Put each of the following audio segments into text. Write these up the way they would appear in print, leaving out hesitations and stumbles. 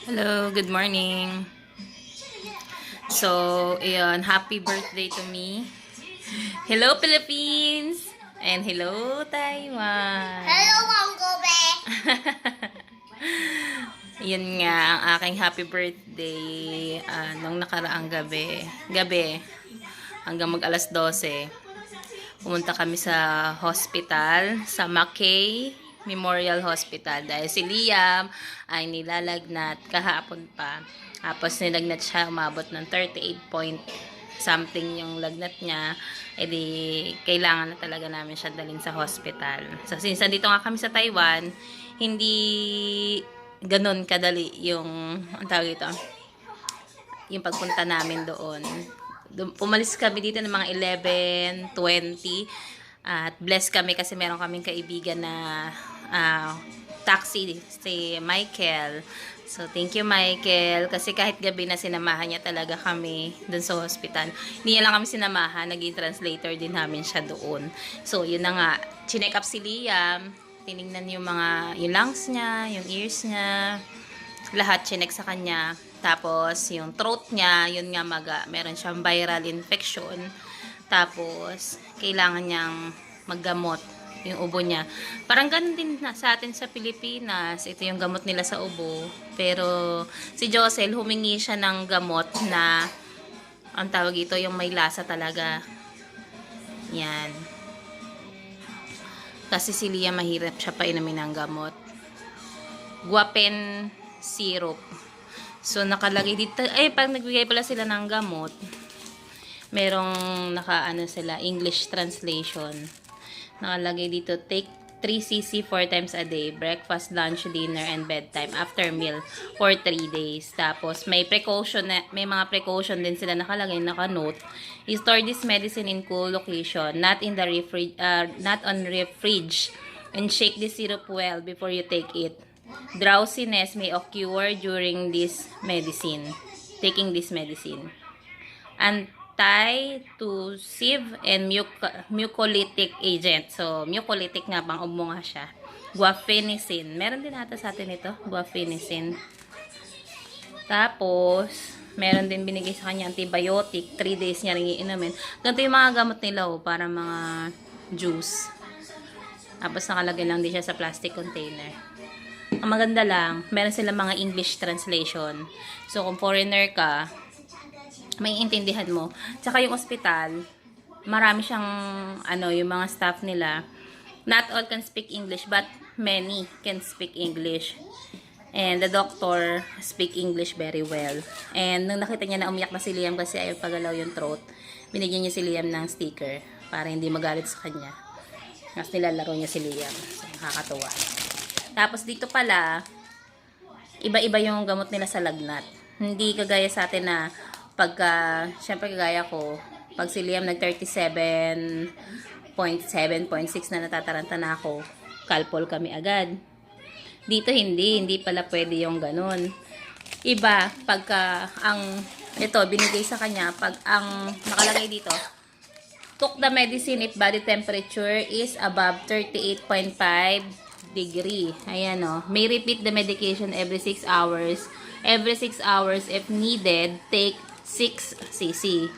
Hello, good morning. So, ayun, happy birthday to me. Hello, Philippines! And hello, Taiwan! Hello, Uncle Bear. Yun nga, ang aking happy birthday nung nakaraang gabi, hanggang mag alas 12. Pumunta kami sa hospital, sa Mackay Memorial Hospital. Dahil si Liam ay nilalagnat kahapon pa. Tapos nilagnat siya, umabot ng 38 point something yung lagnat niya. E di, kailangan na talaga namin siya dalhin sa hospital. So, since nandito nga kami sa Taiwan, hindi ganun kadali yung, ang tawag ito, yung pagpunta namin doon. Pumalis kami dito ng mga 11:20 at blessed kami kasi meron kaming kaibigan na taxi, si Michael. So, thank you, Michael. Kasi kahit gabi na sinamahan niya talaga kami dun sa hospital. Hindi niya lang kami sinamahan. Naging translator din namin siya doon. So, yun na nga. Chinek up si Liam. Tinignan yung mga, yung lungs niya, yung ears niya. Lahat chinek sa kanya. Tapos, yung throat niya, yun nga meron siyang viral infection. Tapos, kailangan niyang maggamot yung ubo niya. Parang ganun din sa atin sa Pilipinas. Ito yung gamot nila sa ubo. Pero, si Josel, humingi siya ng gamot na, ang tawag ito, yung may lasa talaga. Yan. Kasi si Lia mahirap siya painumin ng gamot. Guapen syrup. So, nakalagay dito, pag nagbigay pala sila ng gamot, merong sila, English translation. Nakalagay dito, take 3 cc 4 times a day, breakfast, lunch, dinner, and bedtime after meal for 3 days. Tapos, may mga precaution din sila nakalagay, naka-note. Store this medicine in cool location, not on fridge, and shake the syrup well before you take it. Drowsiness may occur during taking this medicine. Antitussive and mucolytic agent. So, mucolytic nga, pang ubo nga siya. Guaifenesin. Meron din ata sa atin ito, guaifenesin. Tapos, meron din binigay sa kanya antibiotic. 3 days niya rin iinumin. Ganito yung mga gamot nila, para mga juice. Tapos, nakalagay lang din siya sa plastic container. Ang maganda lang, meron silang mga English translation. So, kung foreigner ka, may intindihan mo. Tsaka yung ospital, marami siyang, yung mga staff nila. Not all can speak English, but many can speak English. And the doctor speak English very well. And nung nakita niya na umiyak na si Liam kasi ayaw pagalaw yung throat, binigyan niya si Liam ng sticker para hindi magalit sa kanya. Tapos nilalaro niya si Liam. So, nakakatuwa. Tapos dito pala, iba-iba yung gamot nila sa lagnat. Hindi kagaya sa atin na syempre kagaya ko, pag si Liam nag 37.7.6 na natataranta na ako, Calpol kami agad. Dito hindi pala pwede yung ganun. Iba, ito, binigay sa kanya, pag ang nakalagay dito, took the medicine if body temperature is above 38.5 degree. Ayan o. May repeat the medication every 6 hours. Every 6 hours, if needed, take 6 cc.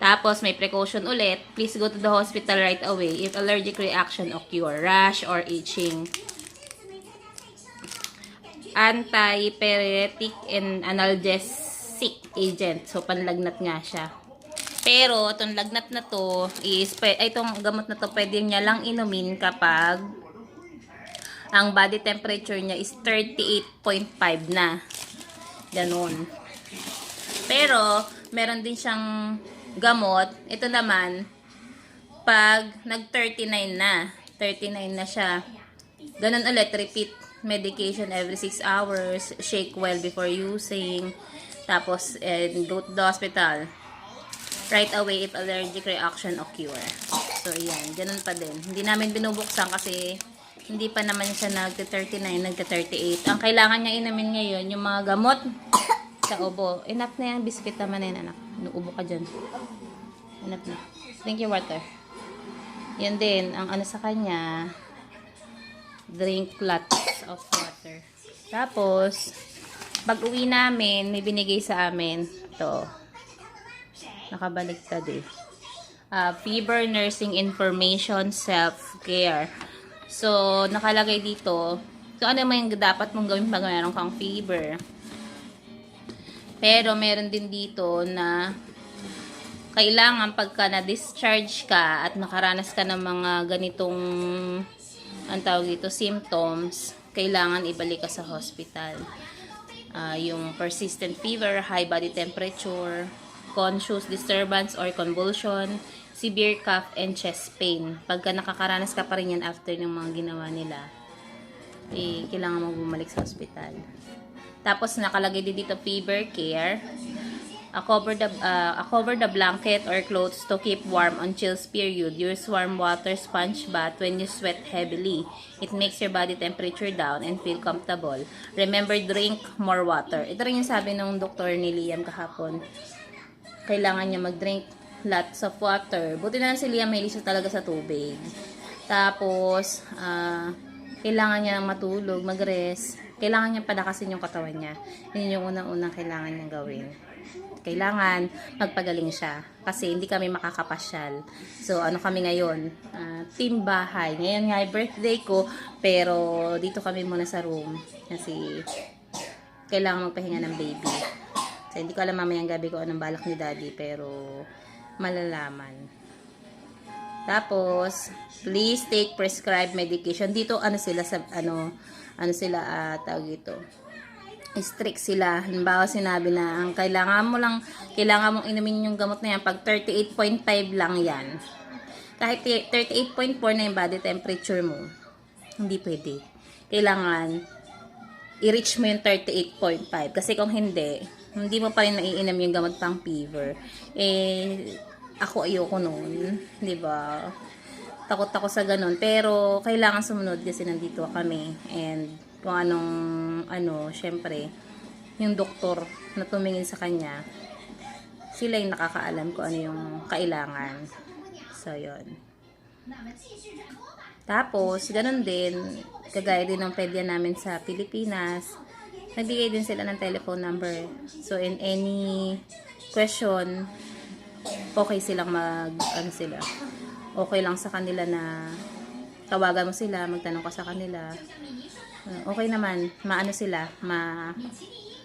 Tapos, may precaution ulit. Please go to the hospital right away if allergic reaction occur, rash or itching. Antipyretic and analgesic agent. So, panlagnat nga siya. Pero, itong lagnat na to itong gamot na to, pwede niya lang inumin kapag ang body temperature niya is 38.5 na. Ganun. Pero, meron din siyang gamot. Ito naman, pag nag-39 na. 39 na siya. Ganun ulit, repeat medication every 6 hours. Shake well before using. Tapos, go to the hospital right away if allergic reaction occur. So, yan. Ganun pa din. Hindi namin binubuksan kasi hindi pa naman siya nagka-39, nagka-38. Ang kailangan niya inumin ngayon, yung mga gamot sa ubo. Enough na yung biscuit naman na yun, anak. Nuubo ka dyan. Enough na. Drink your water. Yan din, ang sa kanya, drink lots of water. Tapos, Pag-uwi namin, may binigay sa amin. Ito. Nakabaliktad eh. Fever Nursing Information Self-Care. So, nakalagay dito. So, ano mo yung dapat mong gawin pag meron kang fever? Pero, meron din dito na kailangan pagka na-discharge ka at nakaranas ka ng mga ganitong ang tawag dito, symptoms, kailangan ibalik ka sa hospital. Yung persistent fever, high body temperature, conscious disturbance or convulsion, severe cough and chest pain. Pagka nakakaranas ka pa rin yan after ng mga ginawa nila, kailangan mo bumalik sa hospital. Tapos nakalagay din dito fever care. Cover the blanket or clothes to keep warm on chills period. Use warm water sponge bath when you sweat heavily. It makes your body temperature down and feel comfortable. Remember, drink more water. Ito rin yung sabi ng doktor ni Liam kahapon. Kailangan niya mag-drink lots of water. Buti na lang si Liam, mahilig siya talaga sa tubig. Tapos, kailangan niya matulog, mag-rest. Kailangan niya palakasin yung katawan niya. Yun yung unang-unang kailangan niyang gawin. Kailangan magpagaling siya kasi hindi kami makakapasyal. So, ano kami ngayon? Team bahay. Ngayon nga birthday ko, pero dito kami muna sa room kasi kailangan magpahinga ng baby. So, hindi ko alam mamayang gabi ko anong balak ni daddy, pero malalaman. Tapos, please take prescribed medication. Dito, ano sila tawag ito, strict sila. Halimbawa, sinabi na ang kailangan mong inumin yung gamot na yan pag 38.5 lang yan. Kahit 38.4 na yung body temperature mo, hindi pwede. Kailangan i-reach mo yung 38.5. Kasi kung hindi mo pa rin naiinom yung gamot pang fever. Ako ayoko noon, 'di ba? Takot ako sa ganun. Pero kailangan sumunod kasi nandito kami. And kung syempre, yung doktor na tumingin sa kanya, sila yung nakakaalam kung ano yung kailangan. So, yun. Tapos, ganun din, kagaya din ng pedya namin sa Pilipinas, nagbigay din sila ng telephone number. So, in any question, okay silang okay lang sa kanila na tawagan mo sila, magtanong ka sa kanila. Okay naman,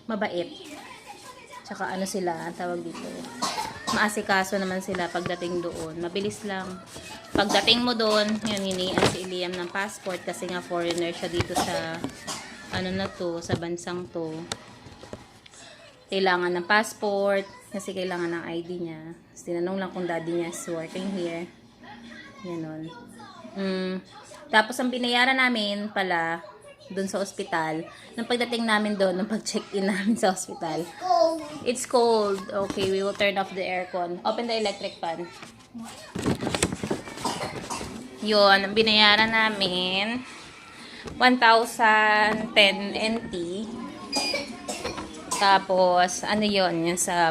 mabait. Tsaka sila, tawag dito, maasikaso naman sila pagdating doon. Mabilis lang. Pagdating mo doon, yun, hinihian si Liam ng passport kasi nga foreigner siya dito sa, sa bansang to. Kailangan ng passport kasi kailangan ng ID niya. Tinanong lang kung daddy niya is working here. Ganon. Tapos ang binayaran namin pala doon sa ospital, nung pagdating namin doon, nung pag-check-in namin sa ospital, it's cold. Okay, we will turn off the aircon. Open the electric fan. Yun, ang binayaran namin 1,010 NT. Tapos, yun,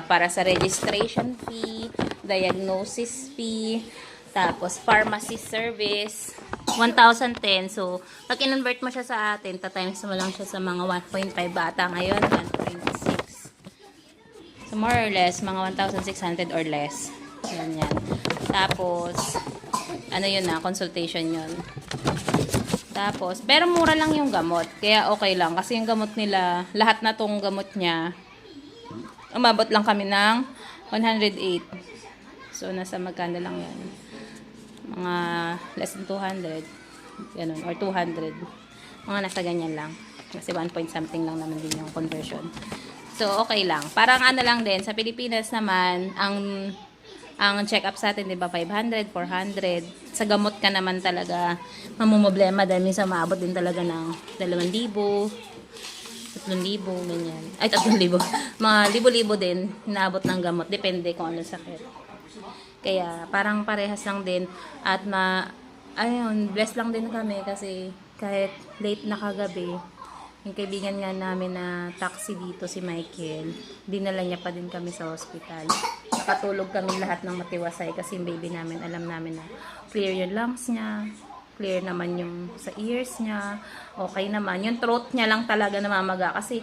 para sa registration fee, diagnosis fee, tapos pharmacy service, 1,010. So, pag in-convert mo siya sa atin, times mo lang siya sa mga 1.5 bata ngayon, 1.6. So, more or less, mga 1,600 or less. Yan. Tapos, consultation yun. Tapos, pero mura lang yung gamot. Kaya okay lang. Kasi yung gamot nila, lahat na tong gamot niya, umabot lang kami ng 108. So, nasa magkano lang yan. Mga less than 200. Ganun. Or 200. Mga nasa ganyan lang. Kasi 1 point something lang naman din yung conversion. So, okay lang. Parang lang din. Sa Pilipinas naman, ang check-up sa atin, diba, 500, 400. Sa gamot ka naman talaga, mamumblema dahil minsan maabot din talaga ng 2,000, 3,000, ganyan. Ay, 3,000. Mga libo-libo din, naabot ng gamot. Depende kung ano sakit. Kaya, parang parehas lang din. At blessed lang din kami kasi kahit late na kagabi, yung kaibigan nga namin na taxi dito, si Michael, dinala niya pa din kami sa hospital. Nakatulog kami lahat ng matiwasay kasi yung baby namin, alam namin na clear yung lungs niya, clear naman yung sa ears niya, okay naman. Yung throat niya lang talaga namamaga kasi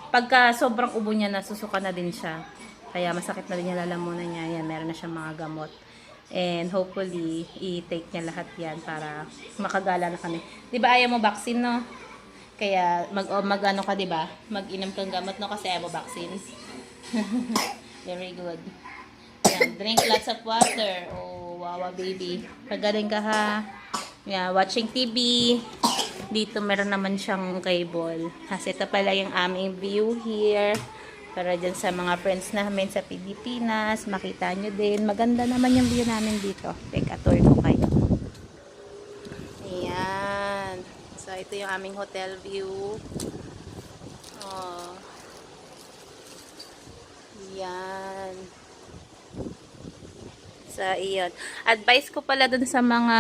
Pagka sobrang ubo niya, nasusuka na din siya. Kaya masakit na din yung lalamunan niya. Yan, meron na siyang mga gamot. And hopefully, i-take niya lahat yan para makagala na kami. Di ba ayaw mo vaccine, no? Kaya mag-ano ka, di ba? Mag-inom kang gamot, no? Kasi ayaw mo vaccine. Very good. Yan, drink lots of water. Oh, wawa baby. Pagaling ka ha. Yeah, watching TV. Dito meron naman siyang cable. Kasi ito pala yung aming view here. Para dyan sa mga friends namin sa Pilipinas. Makita nyo din. Maganda naman yung view namin dito. Teka, tour ko kayo. Ayan. So, ito yung aming hotel view. Oh. Ayan. So, iyon. Advice ko pala dun sa mga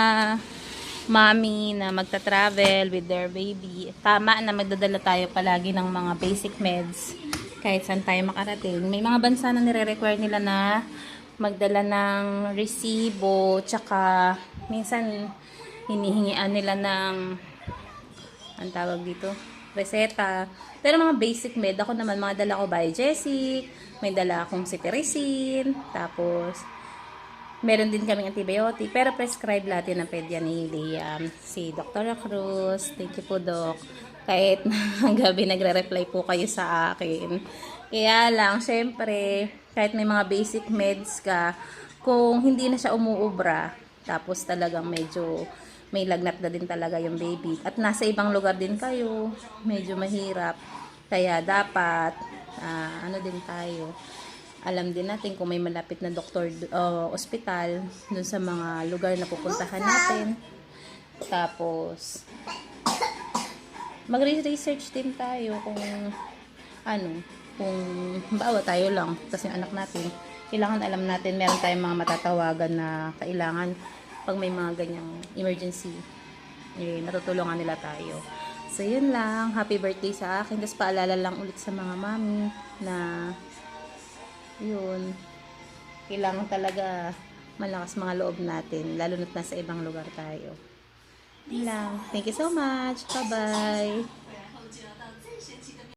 mommy na magta-travel with their baby. Tama na magdadala tayo palagi ng mga basic meds kahit saan tayo makarating. May mga bansa na nire-require nila na magdala ng resibo, tsaka minsan hinihingian nila ng ang tawag dito, reseta. Pero mga basic med, ako naman mga dala ko Biogesic, may dala akong cetirizine, tapos meron din kaming antibiotic, pero prescribe natin ng pedya ni Liam. Si Dr. Cruz, thank you po Doc. Kahit gabi nagre-reply po kayo sa akin. Kaya lang, syempre, kahit may mga basic meds ka, kung hindi na siya umuubra, tapos talagang medyo may lagnat na din talaga yung baby. At nasa ibang lugar din kayo, medyo mahirap. Kaya dapat, ano din tayo, alam din natin kung may malapit na doktor, ospital, dun sa mga lugar na pupuntahan natin. Tapos, magre-research din tayo kung, kung bawa tayo lang, kasi yung anak natin, kailangan alam natin, meron tayong mga matatawagan na kailangan, pag may mga ganyang emergency, matutulungan nila tayo. So, yun lang. Happy birthday sa akin. Tapos, paalala lang ulit sa mga mami na yun, kailangan talaga malakas mga loob natin, lalo na't nasa ibang lugar tayo. Yun lang. Thank you so much. Bye-bye.